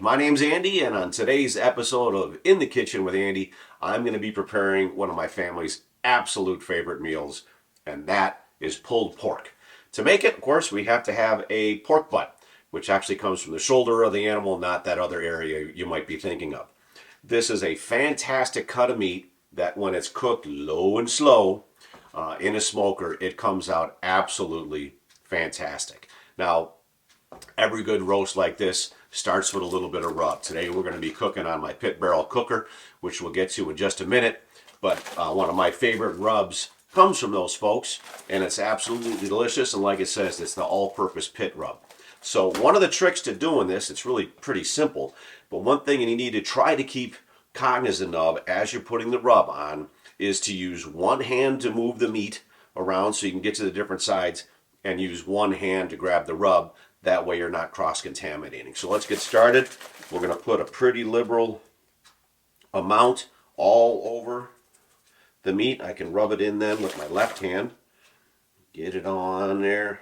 My name's Andy, and on today's episode of In the Kitchen with Andy, I'm going to be preparing one of my family's absolute favorite meals, and that is pulled pork. To make it, of course, we have to have a pork butt, which actually comes from the shoulder of the animal, not that other area you might be thinking of. This is a fantastic cut of meat that when it's cooked low and slow in a smoker, it comes out absolutely fantastic. Now, every good roast like this starts with a little bit of rub. Today we're going to be cooking on my pit barrel cooker, which we'll get to in just a minute. But one of my favorite rubs comes from those folks, and it's absolutely delicious. And like it says, it's the all-purpose pit rub. So one of the tricks to doing this, it's really pretty simple, but one thing you need to try to keep cognizant of as you're putting the rub on is to use one hand to move the meat around so you can get to the different sides, and use one hand to grab the rub. That way you're not cross-contaminating. So let's get started. We're going to put a pretty liberal amount all over the meat. I can rub it in then with my left hand. Get it on there.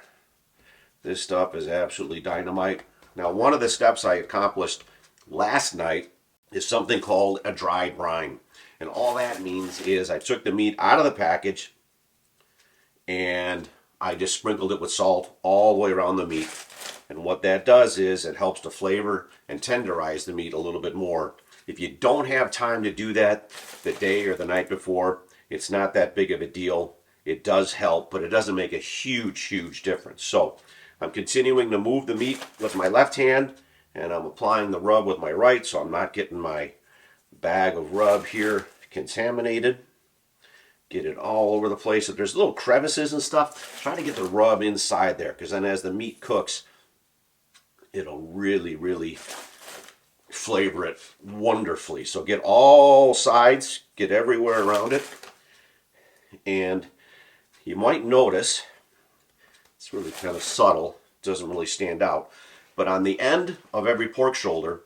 This stuff is absolutely dynamite. Now, one of the steps I accomplished last night is something called a dry brine. And all that means is I took the meat out of the package and I just sprinkled it with salt all the way around the meat. And what that does is it helps to flavor and tenderize the meat a little bit more. If you don't have time to do that the day or the night before, it's not that big of a deal. It does help, but it doesn't make a huge difference. So I'm continuing to move the meat with my left hand, and I'm applying the rub with my right, so I'm not getting my bag of rub here contaminated. Get it all over the place. If there's little crevices and stuff, try to get the rub inside there, because then as the meat cooks, it'll really flavor it wonderfully. So get all sides, get everywhere around it. And you might notice, it's really kind of subtle, doesn't really stand out, but on the end of every pork shoulder,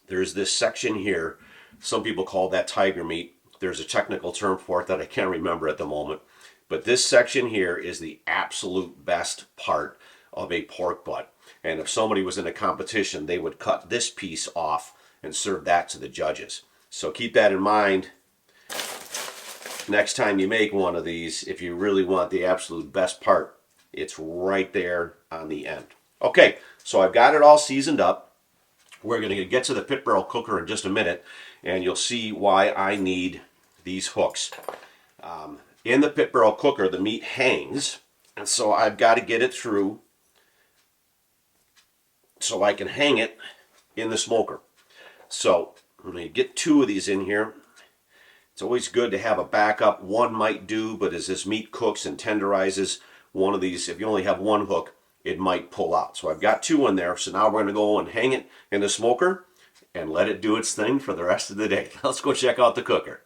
there's this section here. Some people call that tiger meat. There's a technical term for it that I can't remember at the moment. But this section here is the absolute best part of a pork butt. And if somebody was in a competition, they would cut this piece off and serve that to the judges. So keep that in mind next time you make one of these. If you really want the absolute best part, it's right there on the end. Okay, so I've got it all seasoned up. We're going to get to the pit barrel cooker in just a minute, and you'll see why I need these hooks. In the pit barrel cooker, the meat hangs, and so I've got to get it through so I can hang it in the smoker. So I'm going to get two of these in here. It's always good to have a backup. One might do, but as this meat cooks and tenderizes, one of these, if you only have one hook, it might pull out. So I've got two in there. So now we're going to go and hang it in the smoker and let it do its thing for the rest of the day. Let's go check out the cooker.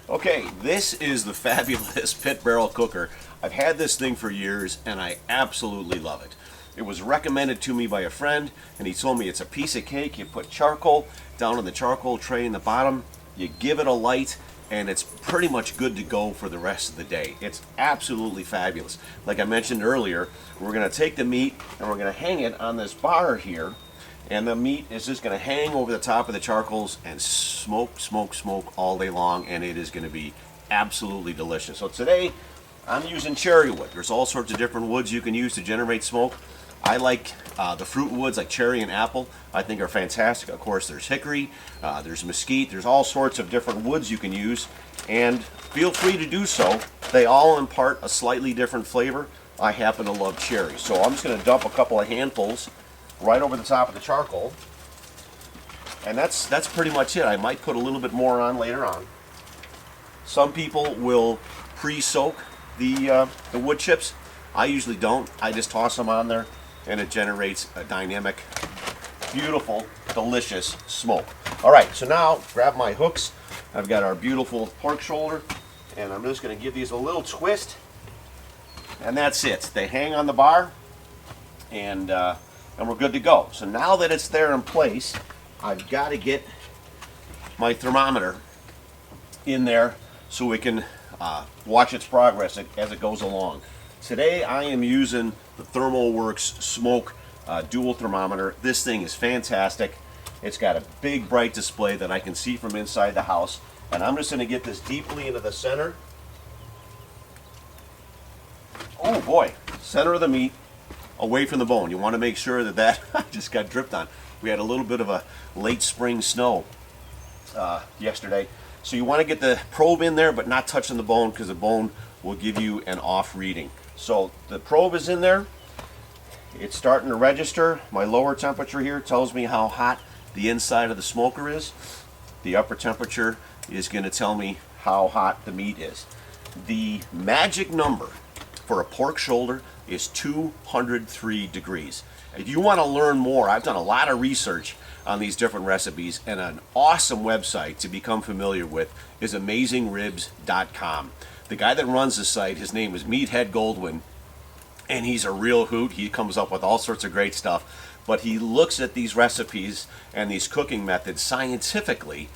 Okay, this is the fabulous pit barrel cooker. I've had this thing for years and I absolutely love it. It was recommended to me by a friend, and he told me it's a piece of cake. You put charcoal down in the charcoal tray in the bottom, you give it a light, and it's pretty much good to go for the rest of the day. It's absolutely fabulous. Like I mentioned earlier, we're going to take the meat and we're going to hang it on this bar here, and the meat is just going to hang over the top of the charcoals and smoke all day long, and it is going to be absolutely delicious. So today I'm using cherry wood. There's all sorts of different woods you can use to generate smoke. I like the fruit woods like cherry and apple. I think are fantastic. Of course, there's hickory, there's mesquite, there's all sorts of different woods you can use, and feel free to do so. They all impart a slightly different flavor. I happen to love cherry, so I'm just going to dump a couple of handfuls right over the top of the charcoal, and that's pretty much it. I might put a little bit more on later on. Some people will pre-soak the wood chips. I usually don't. I just toss them on there, and it generates a dynamic, beautiful, delicious smoke. All right, so now grab my hooks. I've got our beautiful pork shoulder, and I'm just going to give these a little twist, and that's it. They hang on the bar, and we're good to go. So now that it's there in place, I've got to get my thermometer in there so we can watch its progress as it goes along. Today I am using the Thermoworks smoke dual thermometer. This thing is fantastic. It's got a big bright display that I can see from inside the house. And I'm just going to get this deeply into the center. Oh boy, center of the meat, away from the bone. You want to make sure that that just got dripped on. We had a little bit of a late spring snow yesterday. So you want to get the probe in there but not touching the bone, because the bone will give you an off reading. So the probe is in there. It's starting to register. My lower temperature here tells me how hot the inside of the smoker is. The upper temperature is going to tell me how hot the meat is. The magic number for a pork shoulder is 203 degrees. If you want to learn more, I've done a lot of research on these different recipes, and an awesome website to become familiar with is AmazingRibs.com. The guy that runs the site, his name is Meathead Goldwyn, and he's a real hoot. He comes up with all sorts of great stuff, but he looks at these recipes and these cooking methods scientifically,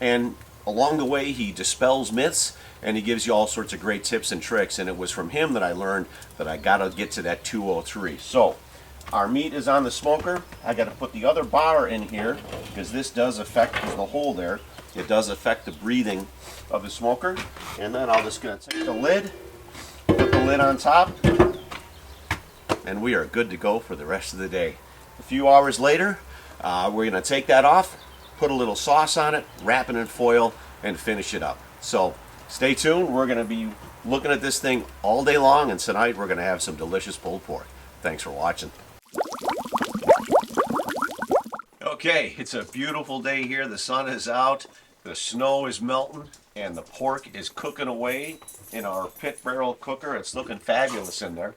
and along the way he dispels myths and he gives you all sorts of great tips and tricks. And it was from him that I learned that I got to get to that 203. So our meat is on the smoker. I got to put the other bar in here because this does affect, there's the hole there, it does affect the breathing of the smoker. And then I'm just going to take the lid, put the lid on top, and we are good to go for the rest of the day. A few hours later, we're going to take that off, put a little sauce on it, wrap it in foil, and finish it up. So stay tuned. We're going to be looking at this thing all day long, and tonight we're going to have some delicious pulled pork. Thanks for watching. Okay, it's a beautiful day here. The sun is out, the snow is melting, and the pork is cooking away in our pit barrel cooker. It's looking fabulous in there.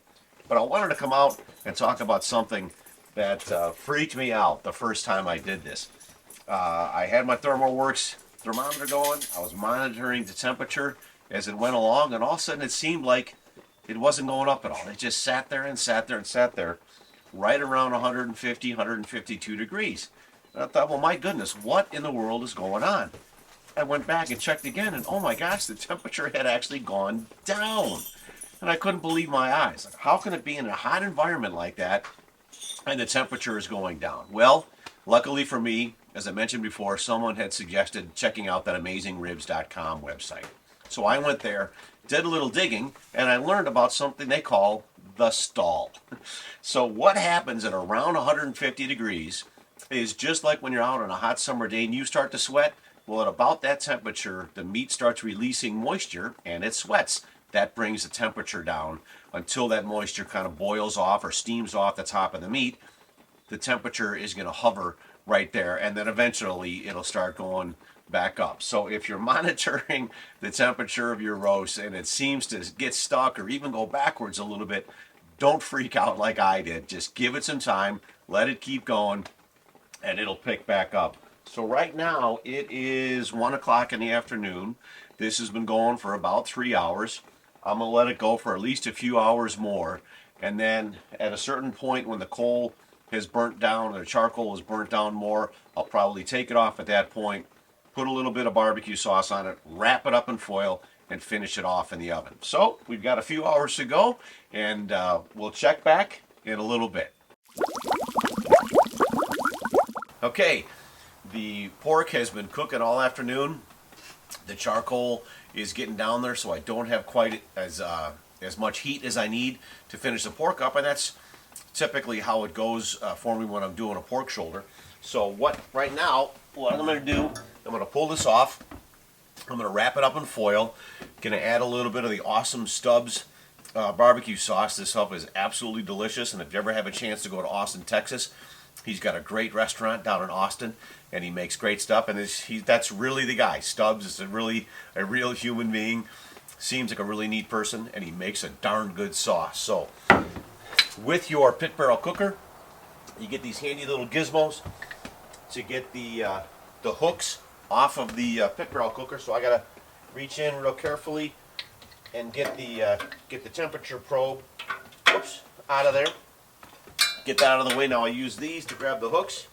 But I wanted to come out and talk about something that freaked me out the first time I did this. I had my Thermoworks thermometer going. I was monitoring the temperature as it went along, and all of a sudden it seemed like it wasn't going up at all. It just sat there and sat there and sat there right around 150, 152 degrees. And I thought, well, my goodness, what in the world is going on? I went back and checked again, and oh my gosh, the temperature had actually gone down. And I couldn't believe my eyes. Like, how can it be in a hot environment like that and the temperature is going down? Well, luckily for me, as I mentioned before, someone had suggested checking out that AmazingRibs.com website. So I went there, did a little digging, and I learned about something they call the stall. So what happens at around 150 degrees is just like when you're out on a hot summer day and you start to sweat. Well, at about that temperature, the meat starts releasing moisture and it sweats. That brings the temperature down until that moisture kind of boils off or steams off the top of the meat. The temperature is going to hover right there, and then eventually it'll start going back up. So if you're monitoring the temperature of your roast and it seems to get stuck or even go backwards a little bit, don't freak out like I did. Just give it some time, let it keep going, and it'll pick back up. So right now it is 1 o'clock in the afternoon. This has been going for about 3 hours. I'm going to let it go for at least a few hours more, and then at a certain point when the coal has burnt down, or the charcoal is burnt down more, I'll probably take it off at that point, put a little bit of barbecue sauce on it, wrap it up in foil, and finish it off in the oven. So we've got a few hours to go, and we'll check back in a little bit. Okay, the pork has been cooking all afternoon. The charcoal is getting down there, so I don't have quite as much heat as I need to finish the pork up, and that's typically how it goes for me when I'm doing a pork shoulder. So right now, what I'm going to do, I'm going to pull this off. I'm going to wrap it up in foil. Going to add a little bit of the awesome Stubbs barbecue sauce. This stuff is absolutely delicious, and if you ever have a chance to go to Austin, Texas, he's got a great restaurant down in Austin, and he makes great stuff, and that's really the guy. Stubbs is a real human being, seems like a really neat person, and he makes a darn good sauce. So with your pit barrel cooker, you get these handy little gizmos to get the hooks off of the pit barrel cooker. So I gotta reach in real carefully and get the temperature probe, out of there. Get that out of the way. Now I use these to grab the hooks.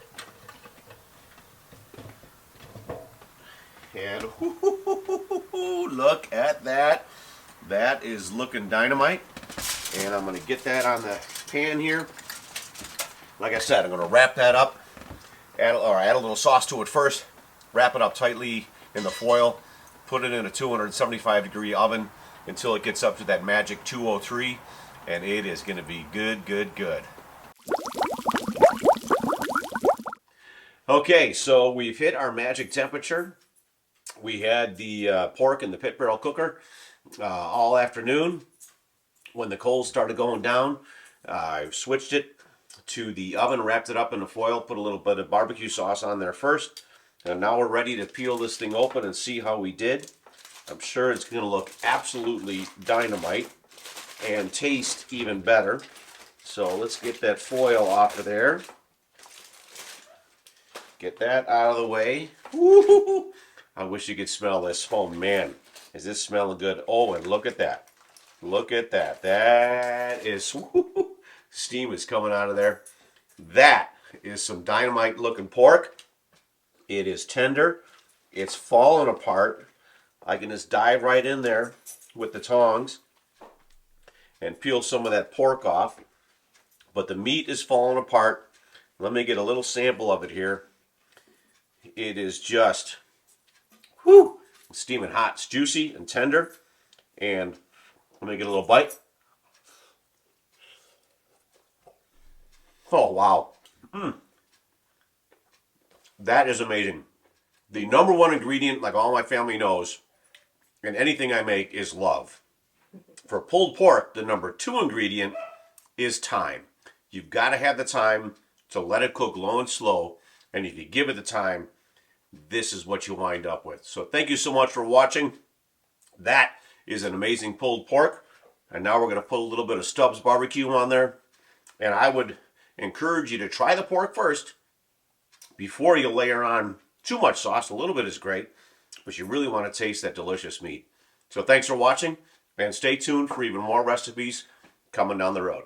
And look at that. That is looking dynamite. And I'm going to get that on the pan here. like I said, I'm going to wrap that up, add a little sauce to it first, wrap it up tightly in the foil, put it in a 275-degree oven until it gets up to that magic 203, and it is going to be good, good, good. Okay, so we've hit our magic temperature. We had the pork in the pit barrel cooker all afternoon. When the coals started going down, I switched it to the oven, wrapped it up in the foil, put a little bit of barbecue sauce on there first. And now we're ready to peel this thing open and see how we did. I'm sure it's going to look absolutely dynamite and taste even better. So let's get that foil off of there. Get that out of the way. Woo-hoo-hoo. I wish you could smell this. Oh man, is this smelling good? Oh, and look at that. Look at that. That is, woo-hoo-hoo. Steam is coming out of there. That is some dynamite looking pork. It is tender. It's falling apart. I can just dive right in there with the tongs and peel some of that pork off. But the meat is falling apart. Let me get a little sample of it here. It is just, whew, steaming hot. It's juicy and tender. And let me get a little bite. Oh, wow. That is amazing. The number one ingredient, like all my family knows, in anything I make is love. For pulled pork, the number two ingredient is time. You've got to have the time to let it cook low and slow. And if you give it the time, this is what you wind up with. So thank you so much for watching. That is an amazing pulled pork. And now we're going to put a little bit of Stubbs barbecue on there. And I would encourage you to try the pork first before you layer on too much sauce. A little bit is great, but you really want to taste that delicious meat. So thanks for watching, and stay tuned for even more recipes coming down the road.